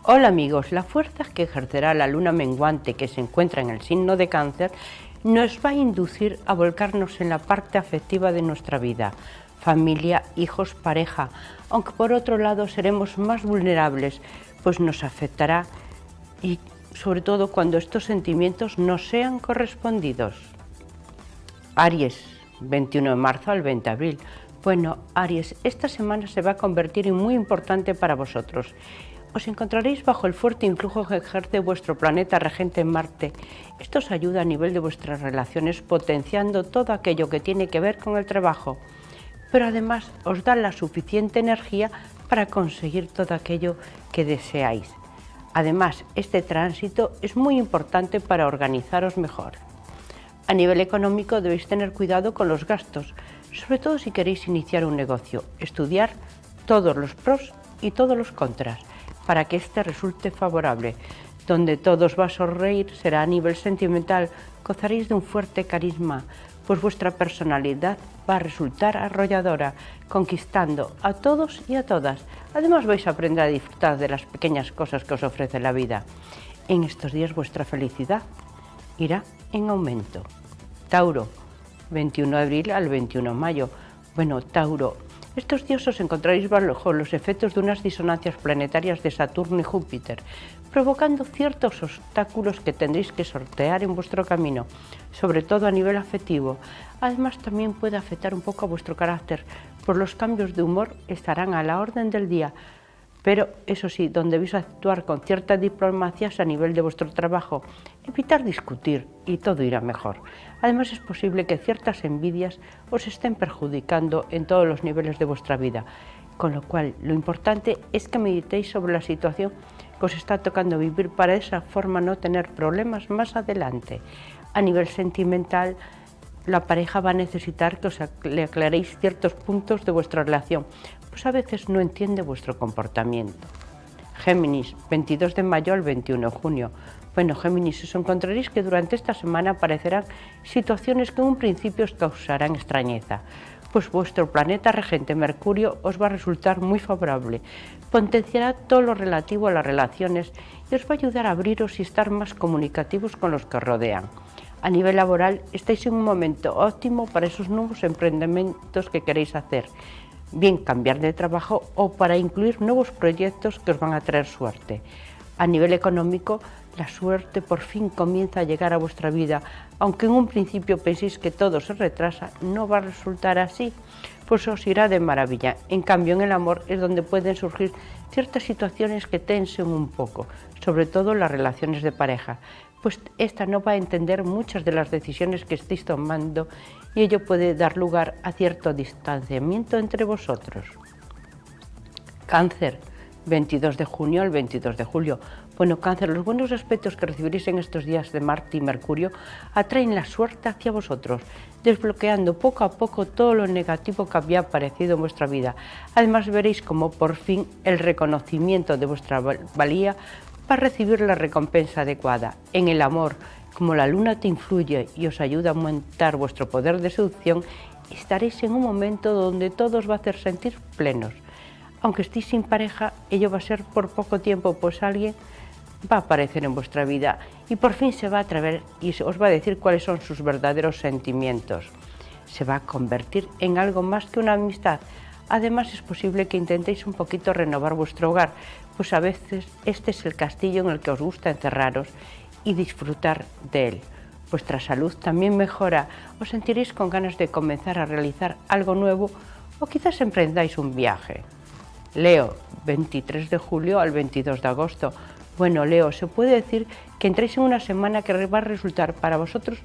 Hola amigos, la fuerza que ejercerá la luna menguante que se encuentra en el signo de Cáncer nos va a inducir a volcarnos en la parte afectiva de nuestra vida, familia, hijos, pareja, aunque por otro lado seremos más vulnerables, pues nos afectará y sobre todo cuando estos sentimientos no sean correspondidos. Aries, 21 de marzo al 20 de abril. Bueno, Aries, esta semana se va a convertir en muy importante para vosotros. Os encontraréis bajo el fuerte influjo que ejerce vuestro planeta regente Marte. Esto os ayuda a nivel de vuestras relaciones, potenciando todo aquello que tiene que ver con el trabajo. Pero además os da la suficiente energía para conseguir todo aquello que deseáis. Además, este tránsito es muy importante para organizaros mejor. A nivel económico debéis tener cuidado con los gastos, sobre todo si queréis iniciar un negocio. Estudiar todos los pros y todos los contras, para que este resulte favorable. Donde todo os va a sonreír será a nivel sentimental, gozaréis de un fuerte carisma, pues vuestra personalidad va a resultar arrolladora, conquistando a todos y a todas. Además vais a aprender a disfrutar de las pequeñas cosas que os ofrece la vida. En estos días vuestra felicidad irá en aumento. Tauro, 21 de abril al 21 de mayo. Bueno, Tauro, estos días os encontraréis bajo los efectos de unas disonancias planetarias de Saturno y Júpiter, provocando ciertos obstáculos que tendréis que sortear en vuestro camino, sobre todo a nivel afectivo. Además, también puede afectar un poco a vuestro carácter, pues los cambios de humor estarán a la orden del día. Pero, eso sí, donde debéis actuar con cierta diplomacia es a nivel de vuestro trabajo, evitar discutir y todo irá mejor. Además es posible que ciertas envidias os estén perjudicando en todos los niveles de vuestra vida, con lo cual lo importante es que meditéis sobre la situación que os está tocando vivir para de esa forma no tener problemas más adelante. A nivel sentimental, la pareja va a necesitar que le aclaréis ciertos puntos de vuestra relación, pues a veces no entiende vuestro comportamiento. Géminis, 22 de mayo al 21 de junio. Bueno, Géminis, os encontraréis que durante esta semana aparecerán situaciones que en un principio os causarán extrañeza, pues vuestro planeta regente Mercurio os va a resultar muy favorable, potenciará todo lo relativo a las relaciones y os va a ayudar a abriros y estar más comunicativos con los que os rodean. A nivel laboral, estáis en un momento óptimo para esos nuevos emprendimientos que queréis hacer, bien cambiar de trabajo o para incluir nuevos proyectos que os van a traer suerte. A nivel económico, la suerte por fin comienza a llegar a vuestra vida, aunque en un principio penséis que todo se retrasa, no va a resultar así, pues os irá de maravilla. En cambio, en el amor es donde pueden surgir ciertas situaciones que tensen un poco, sobre todo las relaciones de pareja, pues esta no va a entender muchas de las decisiones que estéis tomando y ello puede dar lugar a cierto distanciamiento entre vosotros. Cáncer, 22 de junio al 22 de julio. Bueno, Cáncer, los buenos aspectos que recibiréis en estos días de Marte y Mercurio atraen la suerte hacia vosotros, desbloqueando poco a poco todo lo negativo que había aparecido en vuestra vida. Además veréis como por fin el reconocimiento de vuestra valía para recibir la recompensa adecuada. En el amor, como la luna te influye y os ayuda a aumentar vuestro poder de seducción, estaréis en un momento donde todo os va a hacer sentir plenos. Aunque estéis sin pareja, ello va a ser por poco tiempo, pues alguien va a aparecer en vuestra vida y por fin se va a atrever y os va a decir cuáles son sus verdaderos sentimientos. Se va a convertir en algo más que una amistad. Además es posible que intentéis un poquito renovar vuestro hogar, pues a veces este es el castillo en el que os gusta encerraros y disfrutar de él. Vuestra salud también mejora, os sentiréis con ganas de comenzar a realizar algo nuevo o quizás emprendáis un viaje. Leo, 23 de julio al 22 de agosto. Bueno, Leo, se puede decir que entréis en una semana que va a resultar para vosotros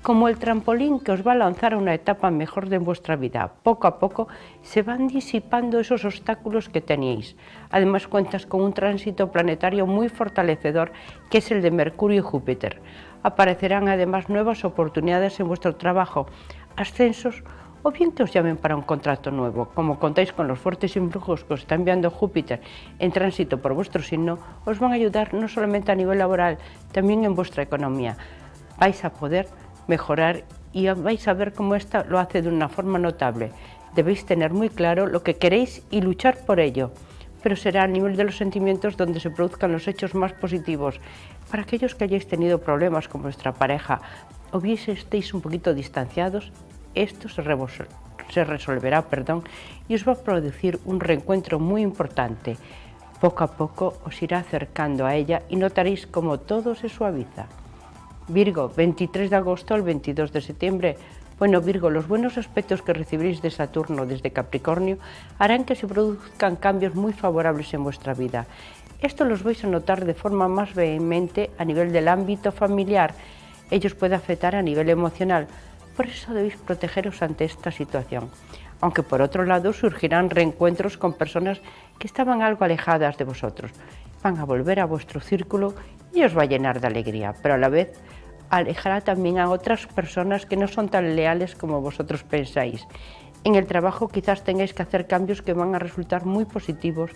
como el trampolín que os va a lanzar a una etapa mejor de vuestra vida. Poco a poco se van disipando esos obstáculos que teníais. Además cuentas con un tránsito planetario muy fortalecedor que es el de Mercurio y Júpiter. Aparecerán además nuevas oportunidades en vuestro trabajo, ascensos o bien que os llamen para un contrato nuevo. Como contáis con los fuertes influjos que os está enviando Júpiter en tránsito por vuestro signo, os van a ayudar no solamente a nivel laboral, también en vuestra economía. Vais a poder mejorar y vais a ver cómo esta lo hace de una forma notable. Debéis tener muy claro lo que queréis y luchar por ello. pero será a nivel de los sentimientos donde se produzcan los hechos más positivos. Para aquellos que hayáis tenido problemas con vuestra pareja o bien estéis un poquito distanciados, esto se resolverá, y os va a producir un reencuentro muy importante. Poco a poco os irá acercando a ella y notaréis cómo todo se suaviza. Virgo, 23 de agosto al 22 de septiembre. Bueno, Virgo, los buenos aspectos que recibiréis de Saturno desde Capricornio harán que se produzcan cambios muy favorables en vuestra vida. Esto los vais a notar de forma más vehemente a nivel del ámbito familiar. Ellos pueden afectar a nivel emocional. Por eso debéis protegeros ante esta situación. Aunque por otro lado surgirán reencuentros con personas que estaban algo alejadas de vosotros. Van a volver a vuestro círculo y os va a llenar de alegría, pero a la vez alejará también a otras personas que no son tan leales como vosotros pensáis. En el trabajo quizás tengáis que hacer cambios que van a resultar muy positivos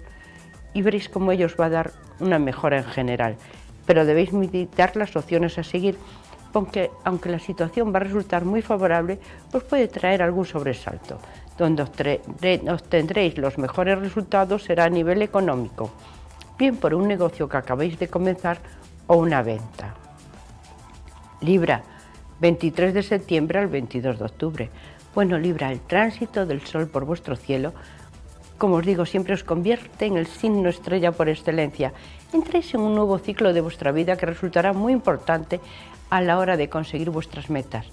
y veréis cómo ellos va a dar una mejora en general, pero debéis meditar las opciones a seguir, porque aunque la situación va a resultar muy favorable, os puede traer algún sobresalto. Donde obtendréis los mejores resultados será a nivel económico, bien por un negocio que acabéis de comenzar o una venta. Libra, 23 de septiembre al 22 de octubre. Bueno, Libra, el tránsito del Sol por vuestro cielo, como os digo, siempre os convierte en el signo estrella por excelencia. Entréis en un nuevo ciclo de vuestra vida que resultará muy importante a la hora de conseguir vuestras metas.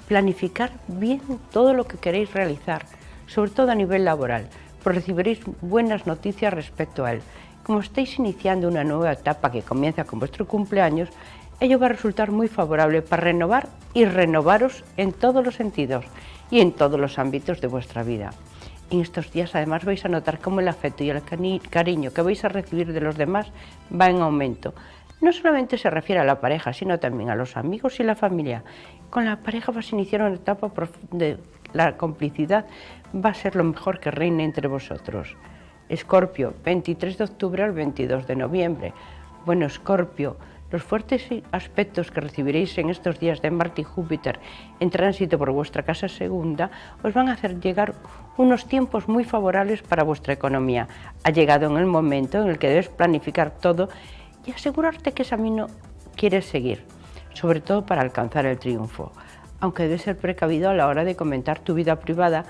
Planificar bien todo lo que queréis realizar, sobre todo a nivel laboral, pues recibiréis buenas noticias respecto a él. Como estáis iniciando una nueva etapa que comienza con vuestro cumpleaños, ello va a resultar muy favorable para renovar y renovaros en todos los sentidos y en todos los ámbitos de vuestra vida. En estos días además vais a notar cómo el afecto y el cariño que vais a recibir de los demás va en aumento. No solamente se refiere a la pareja, sino también a los amigos y la familia. Con la pareja vas a iniciar una etapa de la complicidad, va a ser lo mejor que reine entre vosotros. Escorpio, 23 de octubre al 22 de noviembre. Bueno, Escorpio, los fuertes aspectos que recibiréis en estos días de Marte y Júpiter en tránsito por vuestra casa segunda os van a hacer llegar unos tiempos muy favorables para vuestra economía. Ha llegado en el momento en el que debes planificar todo y asegurarte qué camino quieres seguir, sobre todo para alcanzar el triunfo. Aunque debes ser precavido a la hora de comentar tu vida privada,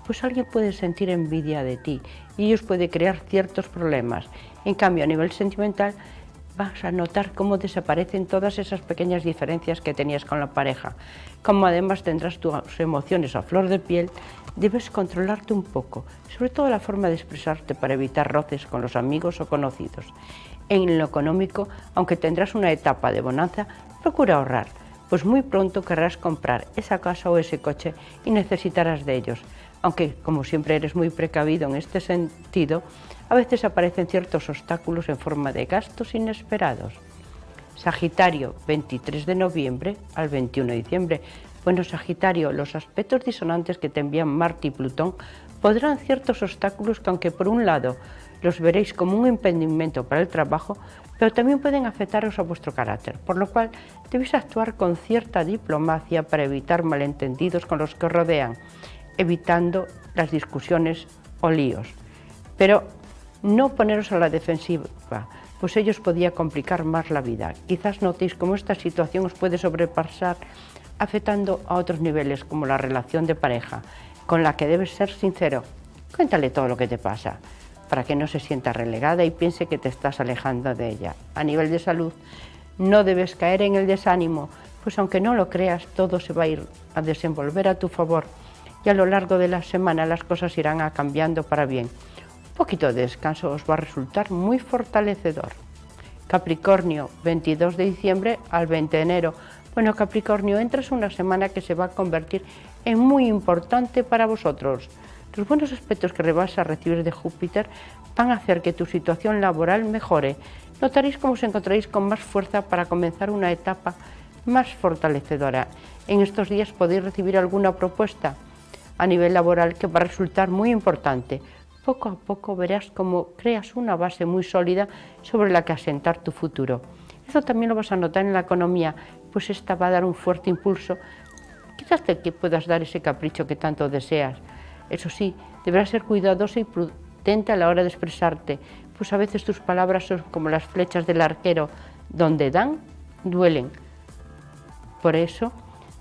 pues alguien puede sentir envidia de ti y ellos pueden crear ciertos problemas. En cambio, a nivel sentimental, vas a notar cómo desaparecen todas esas pequeñas diferencias que tenías con la pareja. Como además tendrás tus emociones a flor de piel, debes controlarte un poco, sobre todo la forma de expresarte para evitar roces con los amigos o conocidos. En lo económico, aunque tendrás una etapa de bonanza, procura ahorrar, pues muy pronto querrás comprar esa casa o ese coche y necesitarás de ellos. Aunque, como siempre eres muy precavido en este sentido, a veces aparecen ciertos obstáculos en forma de gastos inesperados. Sagitario, 23 de noviembre al 21 de diciembre. Bueno, Sagitario, los aspectos disonantes que te envían Marte y Plutón podrán ciertos obstáculos que, aunque por un lado los veréis como un impedimento para el trabajo, pero también pueden afectaros a vuestro carácter, por lo cual debéis actuar con cierta diplomacia para evitar malentendidos con los que os rodean, evitando las discusiones o líos. Pero no poneros a la defensiva, pues ello os podía complicar más la vida. Quizás notéis cómo esta situación os puede sobrepasar, afectando a otros niveles, como la relación de pareja, con la que debes ser sincero. Cuéntale todo lo que te pasa, para que no se sienta relegada y piense que te estás alejando de ella. A nivel de salud, no debes caer en el desánimo, pues aunque no lo creas, todo se va a ir a desenvolver a tu favor y a lo largo de la semana las cosas irán cambiando para bien. Un poquito de descanso os va a resultar muy fortalecedor. Capricornio, 22 de diciembre al 20 de enero. Bueno, Capricornio, entras una semana que se va a convertir en muy importante para vosotros. Los buenos aspectos que vas a recibir de Júpiter van a hacer que tu situación laboral mejore. Notaréis cómo os encontraréis con más fuerza para comenzar una etapa más fortalecedora. En estos días podéis recibir alguna propuesta a nivel laboral que va a resultar muy importante. Poco a poco verás cómo creas una base muy sólida sobre la que asentar tu futuro. Eso también lo vas a notar en la economía, pues esta va a dar un fuerte impulso. Quizás te puedas dar ese capricho que tanto deseas. Eso sí, deberás ser cuidadoso y prudente a la hora de expresarte, pues a veces tus palabras son como las flechas del arquero, donde dan, duelen. Por eso,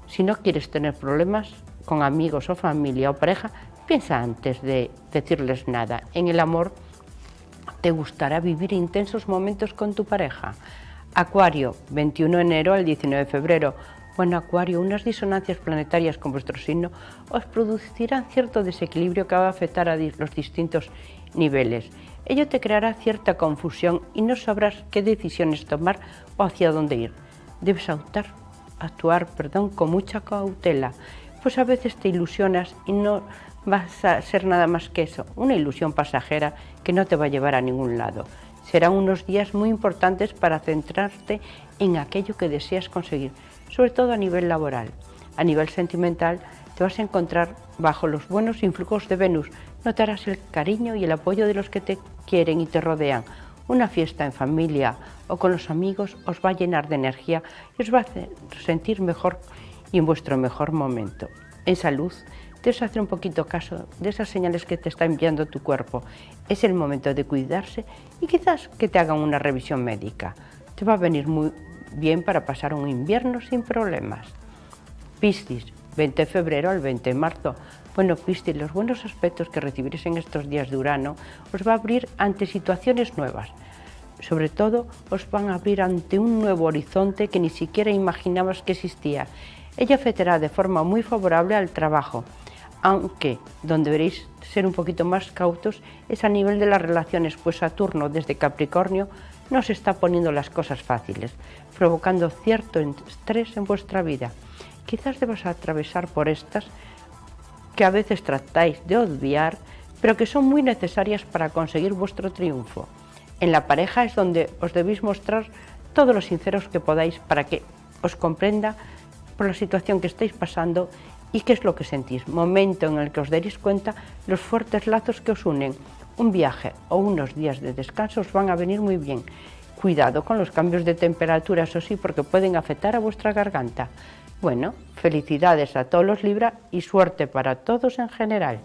si no quieres tener problemas con amigos o familia o pareja, piensa antes de decirles nada. En el amor, te gustará vivir intensos momentos con tu pareja. Acuario, 21 de enero al 19 de febrero. Bueno, Acuario, unas disonancias planetarias con vuestro signo os producirán cierto desequilibrio que va a afectar a los distintos niveles. Ello te creará cierta confusión y no sabrás qué decisiones tomar o hacia dónde ir. Debes actuar con mucha cautela, pues a veces te ilusionas y no vas a ser nada más que eso, una ilusión pasajera que no te va a llevar a ningún lado. Serán unos días muy importantes para centrarte en aquello que deseas conseguir, sobre todo a nivel laboral. A nivel sentimental, te vas a encontrar bajo los buenos influjos de Venus. Notarás el cariño y el apoyo de los que te quieren y te rodean. Una fiesta en familia o con los amigos os va a llenar de energía y os va a hacer sentir mejor y en vuestro mejor momento. En salud, debes hacer un poquito caso de esas señales que te está enviando tu cuerpo. Es el momento de cuidarse y quizás que te hagan una revisión médica. Te va a venir muy bien para pasar un invierno sin problemas. Piscis, 20 de febrero al 20 de marzo. Bueno, Piscis, los buenos aspectos que recibiréis en estos días de Urano os va a abrir ante situaciones nuevas. Sobre todo, os van a abrir ante un nuevo horizonte que ni siquiera imaginabas que existía. Ello afectará de forma muy favorable al trabajo, aunque donde deberéis ser un poquito más cautos es a nivel de las relaciones, pues Saturno desde Capricornio nos está poniendo las cosas fáciles, provocando cierto estrés en vuestra vida. Quizás debas atravesar por estas que a veces tratáis de obviar, pero que son muy necesarias para conseguir vuestro triunfo. En la pareja es donde os debéis mostrar todos los sinceros que podáis para que os comprenda por la situación que estáis pasando y qué es lo que sentís. Momento en el que os daréis cuenta los fuertes lazos que os unen. Un viaje o unos días de descanso os van a venir muy bien. Cuidado con los cambios de temperatura, eso sí, porque pueden afectar a vuestra garganta. Bueno, felicidades a todos los Libra y suerte para todos en general.